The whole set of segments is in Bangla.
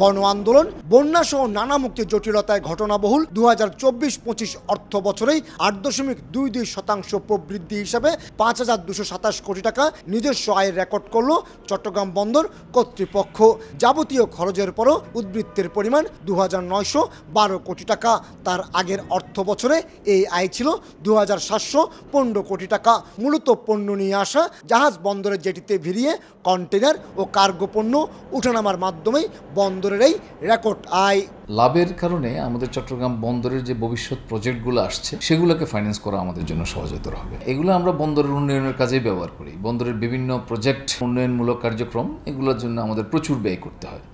গণ আন্দোলন, বন্যাসহ নানা মুক্তি জটিলতায় ঘটনাবহুল 2024-25 অর্থ বছরেই 8.22% প্রবৃদ্ধি হিসাবে 5,227 কোটি টাকা নিজস্ব আয়ের রেকর্ড করল চট্টগ্রাম বন্দর কর্তৃপক্ষ। যাবতীয় খরচের পরও উদ্বৃত্তের পরিমাণ 2,912 কোটি টাকা। তার আগের অর্থ বছরে এই আয় ছিল 2,715 কোটি টাকা। মূলত পণ্য নিয়ে আসা জাহাজ বন্দরের জেটিতে ভিড়িয়ে কন্টেনার ও কার্গো পণ্য উঠানামার মাধ্যমেই বন্দরের এই রেকর্ড আয়। লাভের কারণে আমাদের চট্টগ্রাম বন্দরের যে ভবিষ্যৎ প্রজেক্টগুলো আসছে সেগুলোকে ফাইন্যান্স করা আমাদের জন্য সহজতর হবে। এগুলো আমরা বন্দরের উন্নয়নের কাজেই ব্যবহার করি। বন্দরের বিভিন্ন প্রজেক্ট উন্নয়নমূলক কার্যক্রম এগুলোর জন্য আমাদের প্রচুর ব্যয় করতে হয়।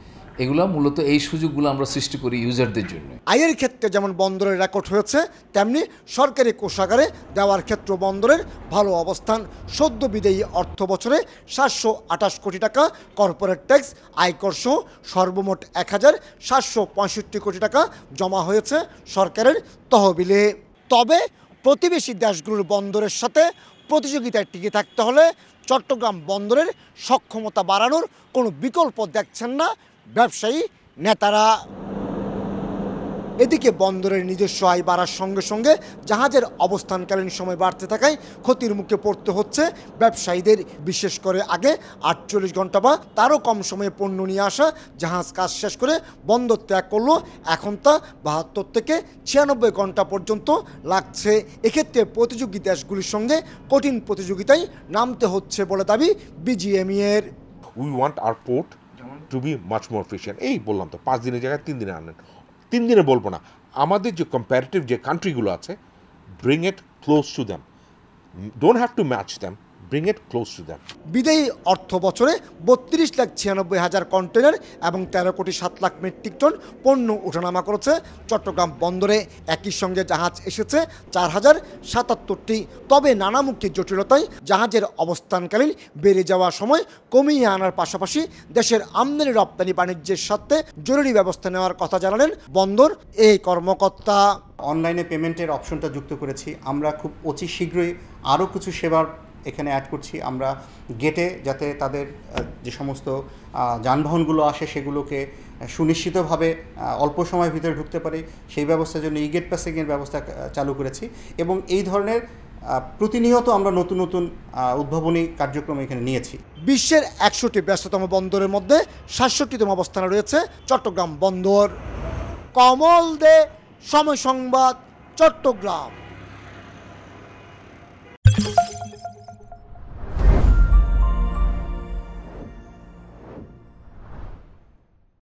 এগুলো মূলত এই সুযোগগুলো আমরা সৃষ্টি করি ইউজারদের জন্য। আয়ের ক্ষেত্রে যেমন বন্দরের রেকর্ড হয়েছে, তেমনি সরকারি কোষাগারে দেওয়ার ক্ষেত্রে বন্দরের ভালো অবস্থান। সদ্য বিদেয়ী অর্থ বছরে 728 কোটি টাকা কর্পোরেট ট্যাক্স আয়কর সহ সর্বমোট 1,765 কোটি টাকা জমা হয়েছে সরকারের তহবিলে। তবে প্রতিবেশী দেশগুলোর বন্দরের সাথে প্রতিযোগিতায় টিকে থাকতে হলে চট্টগ্রাম বন্দরের সক্ষমতা বাড়ানোর কোনো বিকল্প দেখছেন না ব্যবসায়ী নেতারা। এদিকে বন্দরের নিজস্ব আয় বাড়ার সঙ্গে সঙ্গে জাহাজের অবস্থানকালীন সময় বাড়তে থাকায় ক্ষতির মুখে পড়তে হচ্ছে ব্যবসায়ীদের। বিশেষ করে আগে 48 ঘন্টা বা তারও কম সময়ে পণ্য নিয়ে আসা জাহাজ কাজ শেষ করে বন্দর ত্যাগ করলো, এখন তা 72 থেকে 96 ঘন্টা পর্যন্ত লাগছে। এক্ষেত্রে প্রতিযোগী দেশগুলির সঙ্গে কঠিন প্রতিযোগিতায় নামতে হচ্ছে বলে দাবি বিজিএমইএর। We want our port to be much more efficient. এই বললাম তো 5 দিনের জায়গায় 3 দিনে আনেন। 3 দিনে বলবো না, আমাদের যে কম্প্যারেটিভ যে কান্ট্রিগুলো আছে, bring it close to them, don't have to match them, bring it close to them. বিদেয়ী অর্থ বছরে 32,96,000 কন্টেনার এবং 13,07,00,000 মেট্রিক টন পণ্য ওঠানামা করেছে চট্টগ্রাম বন্দরে। একই সঙ্গে জাহাজ এসেছে 4,077টি। তবে নানামুখী জটিলতায় জাহাজের অবস্থানকালীন বেড়ে যাওয়া সময় কমিয়ে আনার পাশাপাশি দেশের আমদানি রপ্তানি বাণিজ্যের স্বার্থে জরুরি ব্যবস্থা নেওয়ার কথা জানালেন বন্দর এই কর্মকর্তা। অনলাইনে পেমেন্টের অপশনটা যুক্ত করেছি। আমরা খুব অতি শীঘ্রই আরও কিছু সেবার এখানে অ্যাড করছি। আমরা গেটে যাতে তাদের যে সমস্ত যানবাহনগুলো আসে সেগুলোকে সুনিশ্চিতভাবে অল্প সময়ের ভিতরে ঢুকতে পারে সেই ব্যবস্থার জন্য ই-গেট পাসিংয়ের ব্যবস্থা চালু করেছি। এবং এই ধরনের প্রতিনিয়ত আমরা নতুন নতুন উদ্ভাবনী কার্যক্রম এখানে নিয়েছি। বিশ্বের 100টি ব্যস্ততম বন্দরের মধ্যে 67তম অবস্থানে রয়েছে চট্টগ্রাম বন্দর। কমল দে, সময় সংবাদ, চট্টগ্রাম।